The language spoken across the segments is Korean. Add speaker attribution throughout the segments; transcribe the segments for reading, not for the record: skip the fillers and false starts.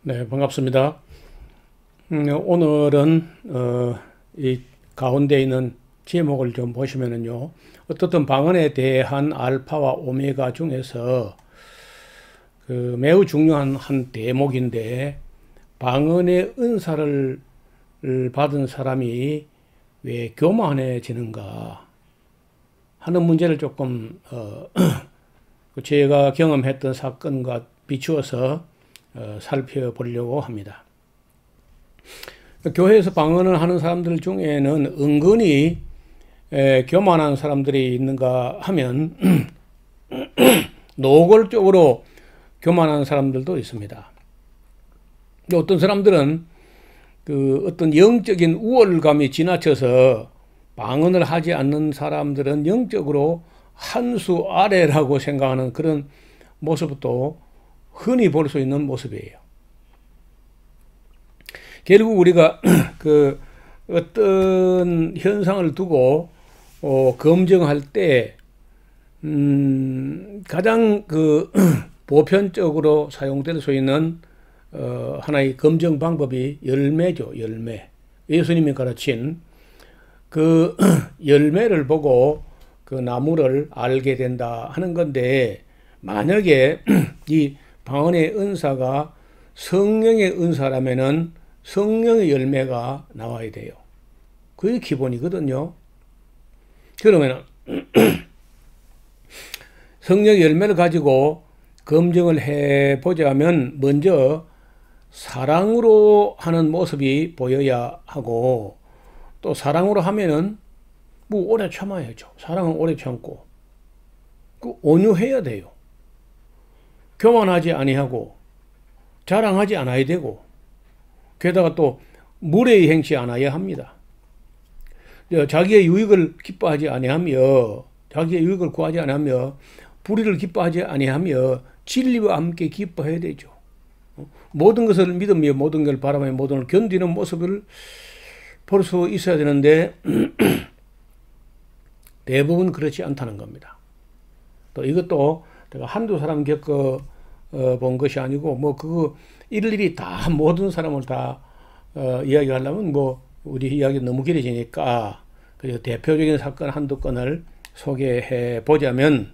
Speaker 1: 네, 반갑습니다. 오늘은 이 가운데 있는 제목을 좀 보시면은요, 어떻든 방언에 대한 알파와 오메가 중에서 그 매우 중요한 한 대목인데, 방언의 은사를 받은 사람이 왜 교만해지는가 하는 문제를 조금 제가 경험했던 사건과 비추어서 살펴보려고 합니다. 교회에서 방언을 하는 사람들 중에는 은근히 교만한 사람들이 있는가 하면 노골적으로 교만한 사람들도 있습니다. 어떤 사람들은 그 어떤 영적인 우월감이 지나쳐서 방언을 하지 않는 사람들은 영적으로 한 수 아래라고 생각하는 그런 모습도 흔히 볼 수 있는 모습이에요. 결국 우리가 그 어떤 현상을 두고 검증할 때 가장 그 보편적으로 사용될 수 있는 하나의 검증 방법이 열매죠. 열매. 예수님이 가르친 그 열매를 보고 그 나무를 알게 된다 하는 건데, 만약에 이 방언의 은사가 성령의 은사라면은 성령의 열매가 나와야 돼요. 그게 기본이거든요. 그러면은 성령의 열매를 가지고 검증을 해 보자면 먼저 사랑으로 하는 모습이 보여야 하고, 또 사랑으로 하면은 뭐 오래 참아야죠. 사랑은 오래 참고, 그 온유해야 돼요. 교만하지 아니하고 자랑하지 않아야 되고, 게다가 또 무례히 행치 않아야 합니다. 자기의 유익을 기뻐하지 아니하며, 자기의 유익을 구하지 아니하며, 불의를 기뻐하지 아니하며 진리와 함께 기뻐해야 되죠. 모든 것을 믿으며 모든 걸 바라며 모든 걸 견디는 모습을 볼 수 있어야 되는데 대부분 그렇지 않다는 겁니다. 또 이것도 제가 한두 사람 겪어 본 것이 아니고, 뭐 그거 일일이 다 모든 사람을 다 이야기하려면 뭐 우리 이야기 너무 길어지니까 그래서 대표적인 사건 한두 건을 소개해 보자면,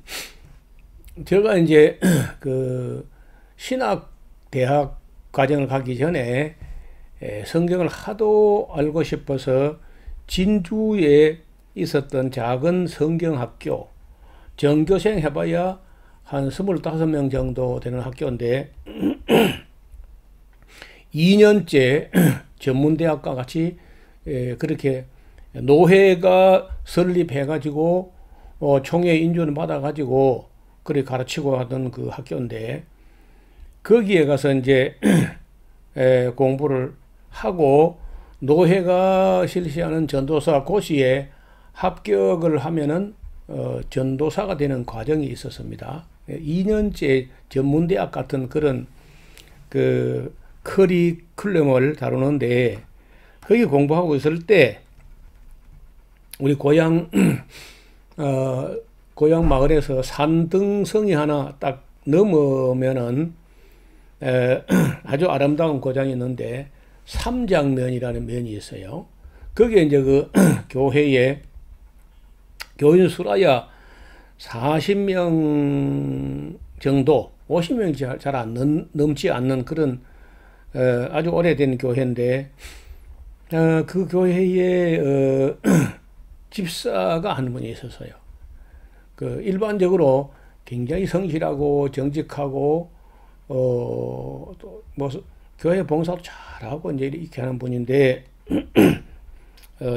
Speaker 1: 제가 이제 그 신학 대학 과정을 가기 전에 성경을 하도 알고 싶어서 진주에 있었던 작은 성경학교, 전교생 해봐야 한 25명 정도 되는 학교인데 2년째 전문대학과 같이 그렇게 노회가 설립해가지고 총회 인준을 받아가지고 그렇게 가르치고 하던 그 학교인데, 거기에 가서 이제 공부를 하고 노회가 실시하는 전도사 고시에 합격을 하면은 전도사가 되는 과정이 있었습니다. 2년째 전문대학 같은 그런 그 커리큘럼을 다루는데, 거기 공부하고 있을 때 우리 고향 마을에서 산등성이 하나 딱 넘으면은 아주 아름다운 고장이 있는데 삼장면이라는 면이 있어요. 거기에 이제 그 교회에 교인 수라야 40명 정도, 50명이 잘 안 넘지 않는 그런 아주 오래된 교회인데, 그 교회에 집사가 한 분이 있었어요. 그 일반적으로 굉장히 성실하고 정직하고 또 뭐 교회 봉사도 잘하고 이제 이렇게 하는 분인데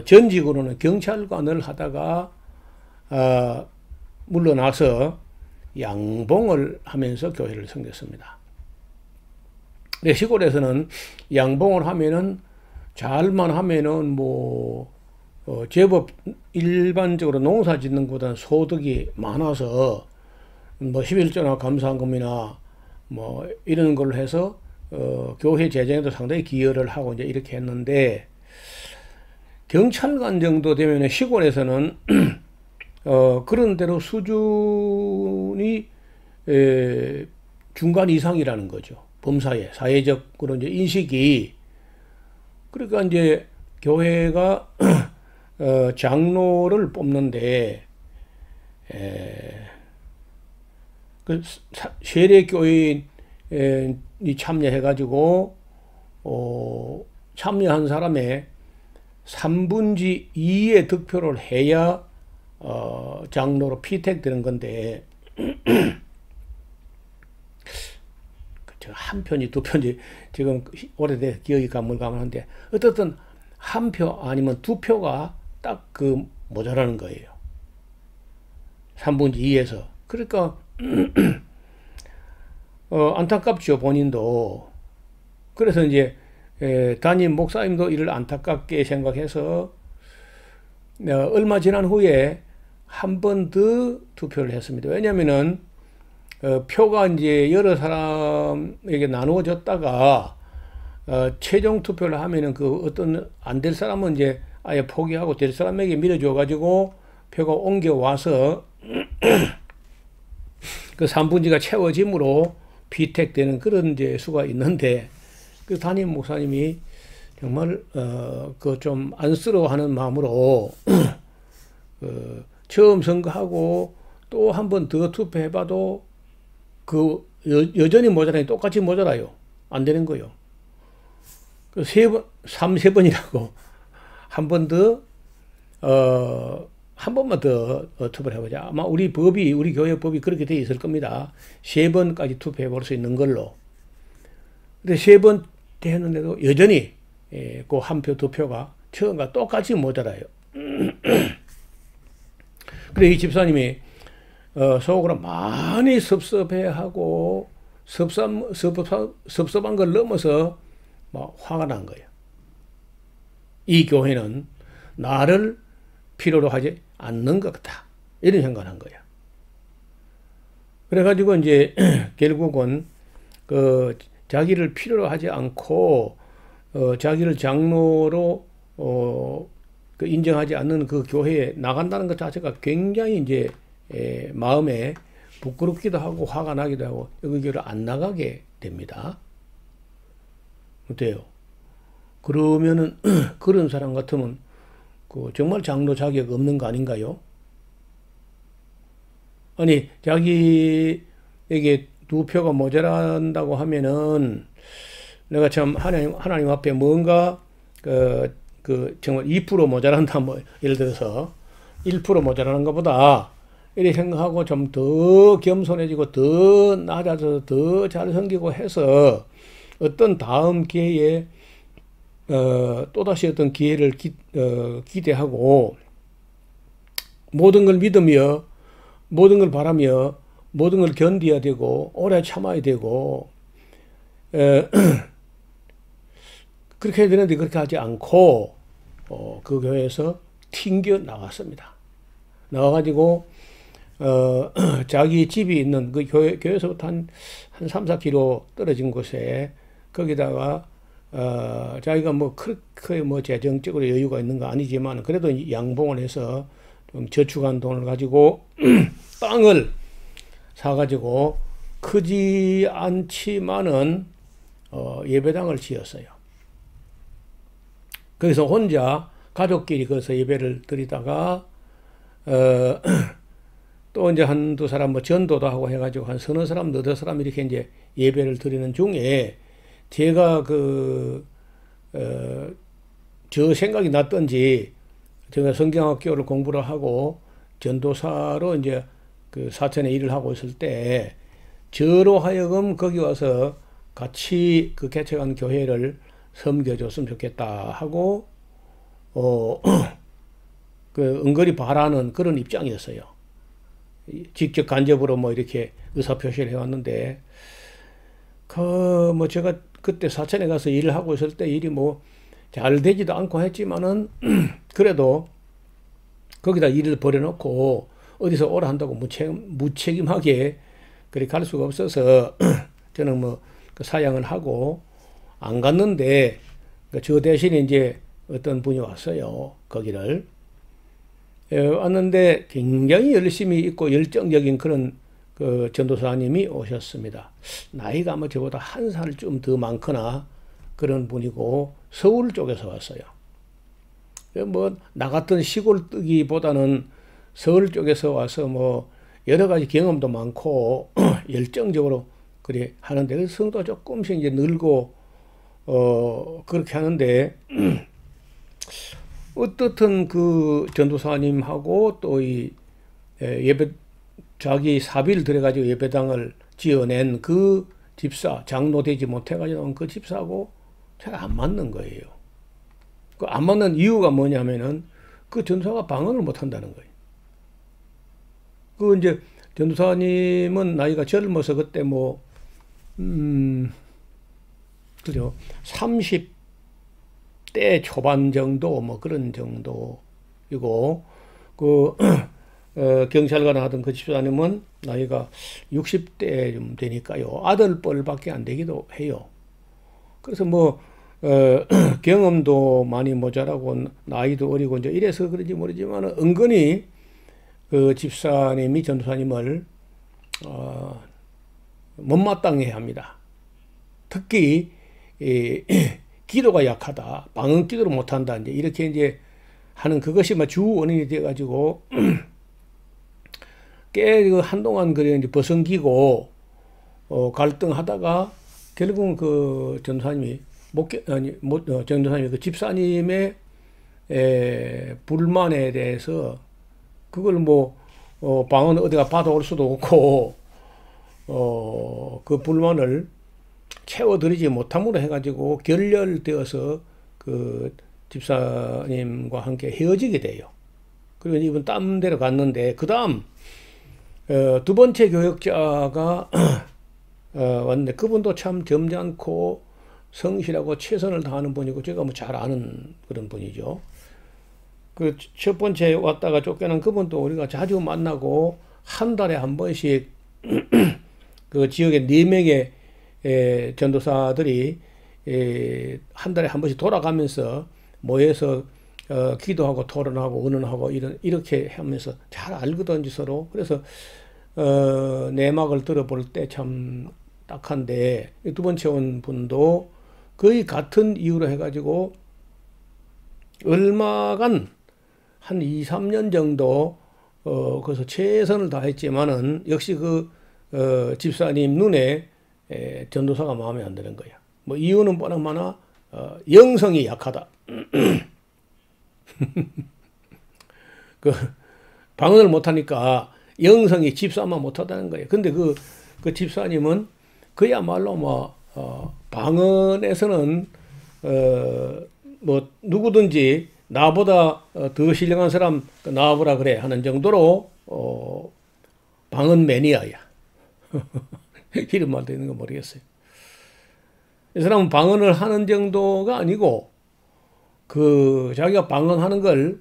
Speaker 1: 전직으로는 경찰관을 하다가 물러나서 양봉을 하면서 교회를 섬겼습니다. 시골에서는 양봉을 하면은 잘만 하면은 뭐 제법 일반적으로 농사 짓는 것보다는 소득이 많아서 뭐 11조나 감사금이나 뭐 이런 걸로 해서 교회 재정에도 상당히 기여를 하고 이제 이렇게 했는데, 경찰관 정도 되면 시골에서는 그런 대로 수준이 중간 이상이라는 거죠. 범사회, 사회적으로 이제 인식이, 그러니까 이제 교회가 장로를 뽑는데 그 세례 교인이 참여해가지고 참여한 사람의 3분의 2의 득표를 해야 장로로 피택되는 건데 한 편이 두 편이 지금 오래돼 기억이 가물가물한데 어떻든 한 표 아니면 두 표가 딱 그 모자라는 거예요. 3분의 2에서. 그러니까 안타깝죠, 본인도. 그래서 이제 담임 목사님도 이를 안타깝게 생각해서 얼마 지난 후에 한 번 더 투표를 했습니다. 왜냐면은 표가 이제 여러 사람에게 나누어졌다가 최종 투표를 하면은 그 어떤 안 될 사람은 이제 아예 포기하고 될 사람에게 밀어줘 가지고 표가 옮겨와서 그 3분지가 채워짐으로 피택되는 그런 이제 수가 있는데 그 담임 목사님이 정말 그 좀 안쓰러워하는 마음으로 처음 선거하고 또 한 번 더 투표해봐도 그 여전히 모자라니 똑같이 모자라요. 안 되는 거요. 그 세 번이라고 한 번 더 한 번만 더 투표를 해보자. 아마 우리 교회 법이 그렇게 돼 있을 겁니다. 3번까지 투표해 볼 수 있는 걸로. 근데 3번 했는데도 여전히 그 한 표, 두 표가 처음과 똑같이 모자라요. 그래 이 집사님이 속으로 많이 섭섭해하고 섭섭한 걸 넘어서 막 화가 난 거예요. 이 교회는 나를 필요로 하지 않는 것 같다. 이런 생각을 한 거야. 그래가지고 이제 결국은 그 자기를 필요로 하지 않고 자기를 장로로 그 인정하지 않는 그 교회에 나간다는 것 자체가 굉장히 이제 마음에 부끄럽기도 하고 화가 나기도 하고 여기 교회를 안 나가게 됩니다. 어때요? 그러면은 그런 사람 같으면 그 정말 장로 자격 없는 거 아닌가요? 아니 자기에게 두 표가 모자란다고 하면은 내가 참 하나님 앞에 뭔가 그 정말 2% 모자란다 뭐 예를 들어서 1% 모자라는 것보다 이렇게 생각하고 좀 더 겸손해지고 더 낮아져서 더 잘 섬기고 해서 어떤 다음 기회에 또다시 어떤 기회를 기대하고 모든 걸 믿으며 모든 걸 바라며 모든 걸 견뎌야 되고 오래 참아야 되고 그렇게 해야 되는데 그렇게 하지 않고 그 교회에서 튕겨 나왔습니다. 나와가지고 자기 집이 있는 그 교회에서부터 한 3, 4km 떨어진 곳에 거기다가 자기가 뭐 그렇게 뭐 재정적으로 여유가 있는 거 아니지만 그래도 양봉을 해서 좀 저축한 돈을 가지고 땅을 사가지고 크지 않지만은 예배당을 지었어요. 거기서 혼자 가족끼리 거기서 예배를 드리다가 또 이제 한두 사람 뭐 전도도 하고 해가지고 한 서너 사람, 너댓 사람 이렇게 이제 예배를 드리는 중에 제가 저 생각이 났던지 제가 성경학교를 공부를 하고 전도사로 이제 그 사천에 일을 하고 있을 때 저로 하여금 거기 와서 같이 그 개척한 교회를 섬겨줬으면 좋겠다 하고 그 은근히 바라는 그런 입장이었어요. 직접 간접으로 뭐 이렇게 의사표시를 해왔는데 뭐 제가 그때 사천에 가서 일을 하고 있을 때 일이 뭐 잘 되지도 않고 했지만은 그래도 거기다 일을 버려놓고 어디서 오라 한다고 무책임하게 그렇게 갈 수가 없어서 저는 뭐 그 사양을 하고 안 갔는데 저 대신에 이제 어떤 분이 왔어요. 거기를 왔는데 굉장히 열심히 있고 열정적인 그런 그 전도사님이 오셨습니다. 나이가 아마 저보다 한 살 좀 더 많거나 그런 분이고 서울 쪽에서 왔어요. 뭐 나 같은 시골 뜨기보다는 서울 쪽에서 와서 뭐 여러 가지 경험도 많고 열정적으로 그래 하는데 그 성도가 조금씩 이제 늘고 그렇게 하는데 어떻든 그 전도사님하고 또 이 예배 자기 사비를 들여가지고 예배당을 지어낸 그 집사 장로 되지 못해가지고 그 집사하고 잘 안 맞는 거예요. 그 안 맞는 이유가 뭐냐면은 그 전도사가 방언을 못 한다는 거예요. 그 이제 전도사님은 나이가 젊어서 그때 뭐 그죠 30대 초반 정도 뭐 그런 정도이고 그 경찰관 하던 그 집사님은 나이가 60대 좀 되니까요. 아들뻘밖에 안 되기도 해요. 그래서 뭐 경험도 많이 모자라고 나이도 어리고 이제 이래서 그런지 모르지만 은근히 그 집사님이 전도사님을 못마땅해 합니다. 특히 기도가 약하다, 방언 기도를 못한다, 이제 이렇게 이제 하는 그것이 주 원인이 돼가지고 꽤 한동안 그래 이제 버성기고 갈등하다가 결국은 그 전도사님이 전도사님이 그 집사님의 불만에 대해서 그걸 뭐 방언 어디가 받아올 수도 없고 그 불만을 채워드리지 못함으로 해가지고 결렬되어서 그 집사님과 함께 헤어지게 돼요. 그리고 이분 딴 데로 갔는데 그 다음 두 번째 교역자가 왔는데 그분도 참 점잖고 성실하고 최선을 다하는 분이고 제가 뭐 잘 아는 그런 분이죠. 그 첫 번째 왔다가 쫓겨난 그분도 우리가 자주 만나고 한 달에 한 번씩 그 지역에 4명의 전도사들이 한 달에 한 번씩 돌아가면서 모여서 기도하고 토론하고 의논하고 이렇게 하면서 잘 알거든요 서로. 그래서 내막을 들어볼 때 참 딱한데 두 번째 온 분도 거의 같은 이유로 해가지고 얼마간 한 2, 3년 정도 그래서 최선을 다했지만은 역시 그 집사님 눈에 전도사가 마음에 안 드는 거야. 뭐 이유는 뻔하나 영성이 약하다. 그 방언을 못하니까 영성이 집사만 못하다는 거예요. 근데 그 집사님은 그야말로 뭐 방언에서는 뭐 누구든지 나보다 더 훌륭한 사람 나와보라 그래 하는 정도로 방언 매니아야. 이런 말도 있는 거 모르겠어요. 이 사람은 방언을 하는 정도가 아니고 그 자기가 방언하는 걸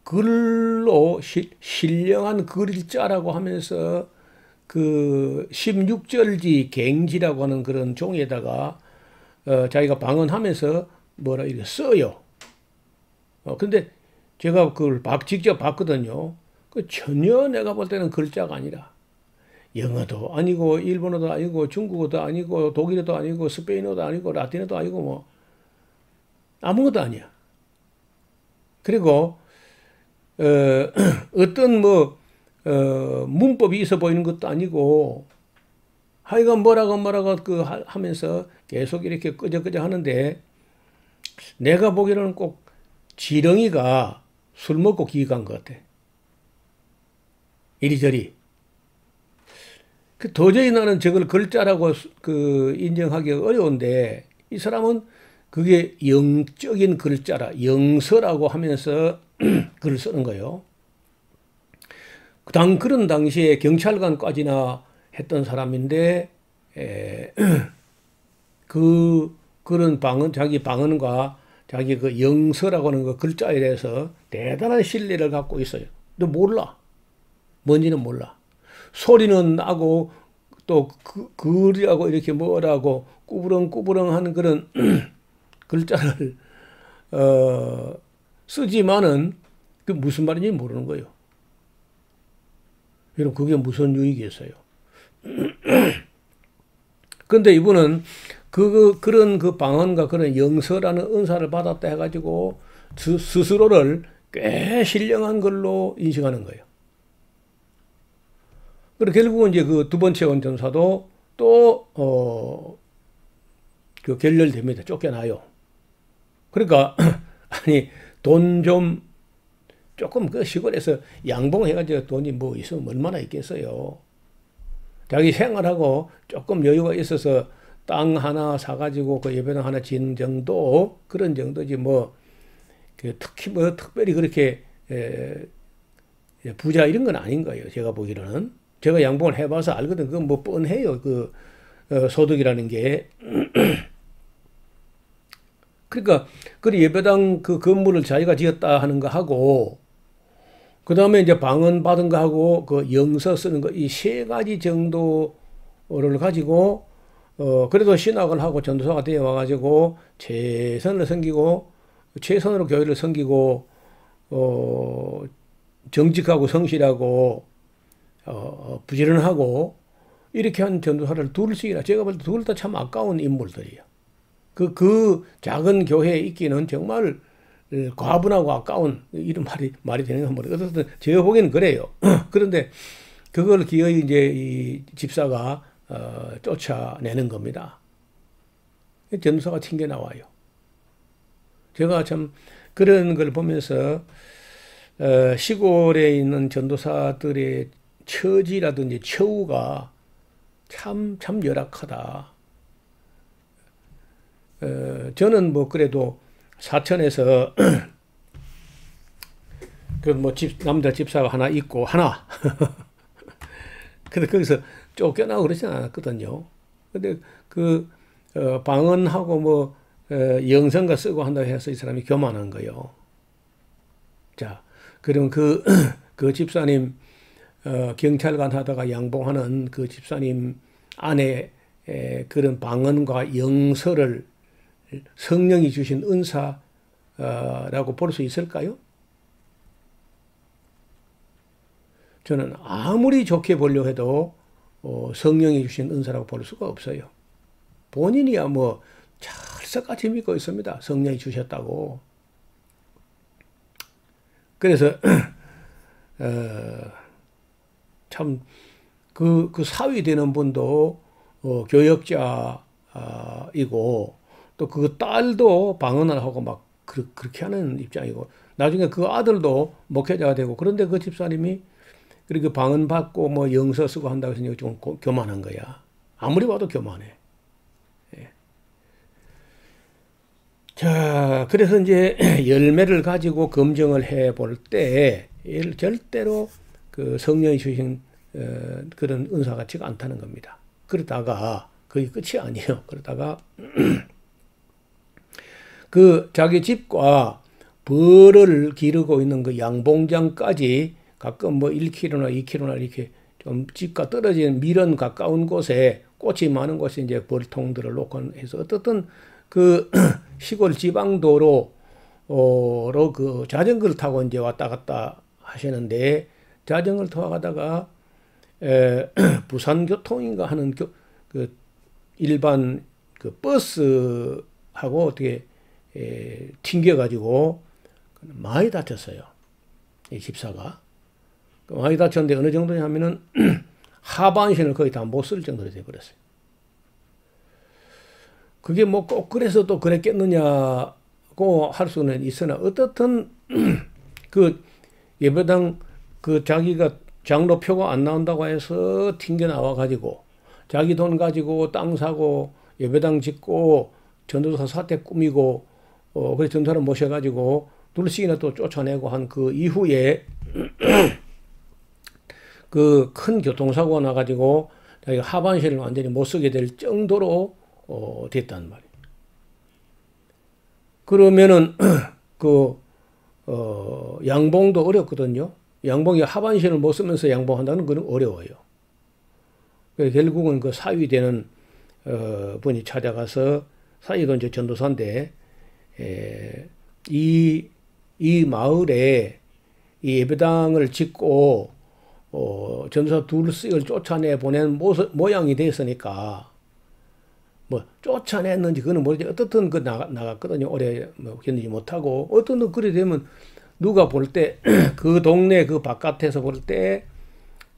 Speaker 1: 글로 신령한 글자라고 하면서 그 16절지 갱지라고 하는 그런 종이에다가 자기가 방언하면서 뭐라 이렇게 써요. 근데 제가 그걸 직접 봤거든요. 그 전혀 내가 볼 때는 글자가 아니라 영어도 아니고 일본어도 아니고 중국어도 아니고 독일어도 아니고 스페인어도 아니고 라틴어도 아니고 뭐 아무것도 아니야. 그리고 어떤 뭐 문법이 있어 보이는 것도 아니고 하여간 뭐라고 그 하면서 계속 이렇게 끄적끄적 하는데 내가 보기로는 꼭 지렁이가 술 먹고 기간 것 같아. 이리저리. 도저히 나는 저걸 글자라고 그 인정하기가 어려운데 이 사람은 그게 영적인 글자라 영서라고 하면서 글을 쓰는 거예요. 그런 당시에 경찰관까지나 했던 사람인데 그런 방언 자기 방언과 자기 그 영서라고 하는 그 글자에 대해서 대단한 신뢰를 갖고 있어요. 근데 몰라. 뭔지는 몰라. 소리는 나고 또 글이라고 이렇게 뭐라고 꾸부렁꾸부렁 그런 글자를 쓰지만은 그 무슨 말인지 모르는 거예요. 여러분 그게 무슨 유익이겠어요? 근데 이분은 그런 그 방언과 그런 영서라는 은사를 받았다 해가지고 스스로를 꽤 신령한 걸로 인식하는 거예요. 그리고 결국은 이제 그 두 번째 원전사도 또, 그 결렬됩니다. 쫓겨나요. 그러니까, 아니, 돈 조금 그 시골에서 양봉해가지고 돈이 뭐 있으면 얼마나 있겠어요. 자기 생활하고 조금 여유가 있어서 땅 하나 사가지고 그 예배당 하나 짓는 정도, 그런 정도지 뭐, 그 특히 뭐 특별히 그렇게, 부자 이런 건 아닌 거예요. 제가 보기로는. 제가 양봉을 해봐서 알거든. 그건 뭐 뻔해요. 소득이라는 게. 그러니까, 그 예배당 그 건물을 자기가 지었다 하는 거 하고, 그 다음에 이제 방언 받은 거 하고, 그 영서 쓰는 거, 이 세 가지 정도를 가지고, 그래도 신학을 하고 전도사가 되어 와가지고, 최선을 섬기고, 최선으로 교회를 섬기고, 정직하고 성실하고, 부지런하고, 이렇게 한 전도사를 둘씩이나, 제가 볼 때 둘 다 참 아까운 인물들이에요. 그 작은 교회에 있기는 정말 과분하고 아까운, 이런 말이 되는가 모르겠어요. 어쨌든 제가 보기에는 그래요. 그런데 그걸 기어이 이제 이 집사가 쫓아내는 겁니다. 전도사가 튕겨 나와요. 제가 참 그런 걸 보면서 시골에 있는 전도사들의 처지라든지 처우가 참 열악하다. 저는 뭐 그래도 사천에서 그 뭐 남자 집사가 하나 있고 하나 근데 거기서 쫓겨나고 그러진 않았거든요. 근데 방언하고 뭐 영성가 쓰고 한다고 해서 이 사람이 교만한 거예요. 자, 그럼 그 집사님 경찰관 하다가 양봉하는 그 집사님 안에 그런 방언과 영서를 성령이 주신 은사라고 볼 수 있을까요? 저는 아무리 좋게 보려 해도 성령이 주신 은사라고 볼 수가 없어요. 본인이야 뭐 찰떡같이 믿고 있습니다. 성령이 주셨다고. 그래서 참 그 사위 되는 분도 교역자이고 또 그 딸도 방언을 하고 막 그렇게 하는 입장이고 나중에 그 아들도 목회자가 되고 그런데 그 집사님이 그렇게 방언 받고 뭐 영서 쓰고 한다고 해서 좀 교만한 거야. 아무리 봐도 교만해. 예. 자, 그래서 이제 열매를 가지고 검증을 해 볼 때 절대로 그 성령이 주신 그런 은사 같지가 않다는 겁니다. 그러다가 그게 끝이 아니에요. 그러다가 그 자기 집과 벌을 기르고 있는 그 양봉장까지 가끔 뭐 1km나 2km나 이렇게 좀 집과 떨어진 밀은 가까운 곳에 꽃이 많은 곳에 이제 벌통들을 놓고 해서 어떻든 그 시골 지방도로로 그 자전거를 타고 이제 왔다 갔다 하시는데 자전거를 타고 가다가 부산교통인가 하는 그 일반 그 버스하고 어떻게 튕겨가지고 많이 다쳤어요. 이 집사가. 많이 다쳤는데 어느 정도냐면은 하반신을 거의 다 못 쓸 정도로 돼버렸어요. 그게 뭐 꼭 그래서 또 그랬겠느냐고 할 수는 있으나 어떻든 그 예배당 그 자기가 장로표가 안 나온다고 해서 튕겨 나와가지고 자기 돈 가지고 땅 사고 예배당 짓고 전도사 사택 꾸미고 그래서 전도사를 모셔가지고 둘씩이나 또 쫓아내고 한 그 이후에 그 큰 교통사고가 나가지고 자기가 하반신을 완전히 못 쓰게 될 정도로 됐단 말이에요. 그러면은 양봉도 어렵거든요. 양봉이 하반신을 못 쓰면서 양봉한다는 건 어려워요. 그래서 결국은 그 사위 되는 분이 찾아가서 사위도 이제 전도사인데 이 마을에 이 예배당을 짓고 전도사 둘씩을 쫓아내 보낸 모양이 됐으니까 뭐 쫓아냈는지 그거는 모르지. 어떻든 그 나갔거든요. 오래 뭐 견디지 못하고 어떤 그래 되면 누가 볼 때 그 동네 그 바깥에서 볼 때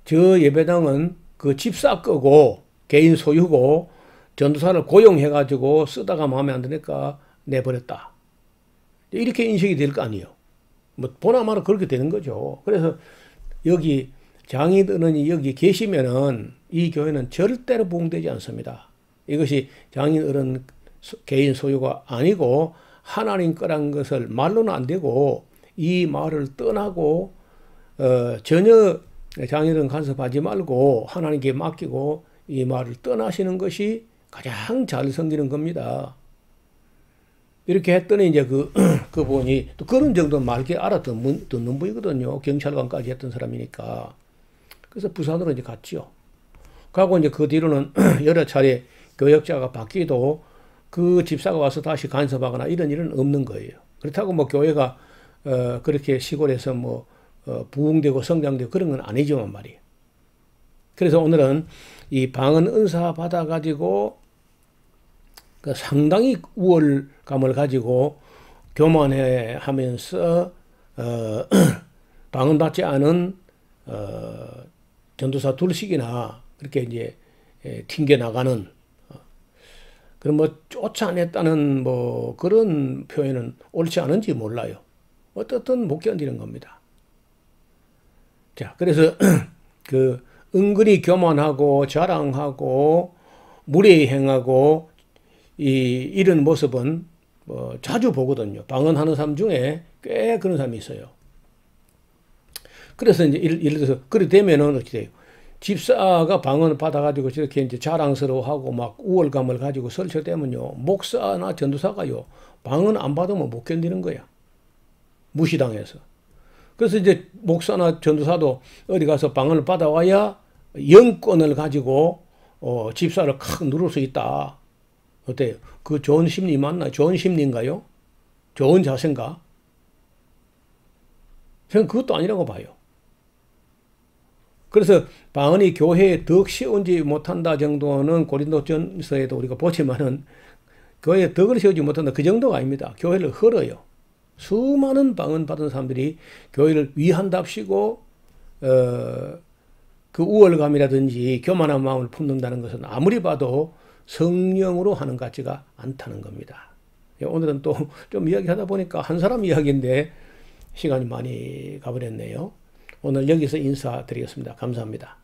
Speaker 1: 저 예배당은 그 집사 거고 개인 소유고 전도사를 고용해 가지고 쓰다가 마음에 안 드니까 내버렸다. 이렇게 인식이 될 거 아니에요. 뭐 보나마나 그렇게 되는 거죠. 그래서 여기 장인어른이 여기 계시면은 이 교회는 절대로 부흥되지 않습니다. 이것이 장인어른 개인 소유가 아니고 하나님 거란 것을 말로는 안 되고 이 말을 떠나고 전혀 장인어른 간섭하지 말고 하나님께 맡기고 이 말을 떠나시는 것이 가장 잘 섬기는 겁니다. 이렇게 했더니 이제 그분이 또 그런 정도 말게 알아듣는 분이거든요. 경찰관까지 했던 사람이니까. 그래서 부산으로 이제 갔죠. 가고 이제 그 뒤로는 여러 차례 교역자가 바뀌도 그 집사가 와서 다시 간섭하거나 이런 일은 없는 거예요. 그렇다고 뭐 교회가 그렇게 시골에서 뭐 부흥되고 성장되고 그런 건 아니지만 말이에요. 그래서 오늘은 이 방언 은사 받아가지고 그 상당히 우월감을 가지고 교만해 하면서 방언 받지 않은 전도사 둘씩이나 그렇게 이제 튕겨 나가는 그런 뭐 쫓아냈다는 뭐 그런 표현은 옳지 않은지 몰라요. 어떻든 못 견디는 겁니다. 자, 그래서 그 은근히 교만하고 자랑하고 무례히 행하고 이런 모습은 뭐 자주 보거든요. 방언하는 사람 중에 꽤 그런 사람이 있어요. 그래서 이제 예를 들어서 그렇게 되면은 어떻게 돼요? 집사가 방언을 받아가지고 저렇게 이제 자랑스러워하고 막 우월감을 가지고 설쳐대면요. 목사나 전도사가요. 방언 안 받으면 못 견디는 거야. 무시당해서. 그래서 이제 목사나 전도사도 어디 가서 방언을 받아와야 영권을 가지고 집사를 칵 누를 수 있다. 어때요? 그 좋은 심리 맞나? 좋은 심리인가요? 좋은 자세인가? 저는 그것도 아니라고 봐요. 그래서 방언이 교회에 덕 씌운지 못한다 정도는 고린도전서에도 우리가 보지만은 교회에 덕을 씌우지 못한다 그 정도가 아닙니다. 교회를 헐어요. 수많은 방언 받은 사람들이 교회를 위한답시고 그 우월감이라든지 교만한 마음을 품는다는 것은 아무리 봐도 성령으로 하는 것 같지가 않다는 겁니다. 오늘은 또 좀 이야기하다 보니까 한 사람 이야기인데 시간이 많이 가버렸네요. 오늘 여기서 인사드리겠습니다. 감사합니다.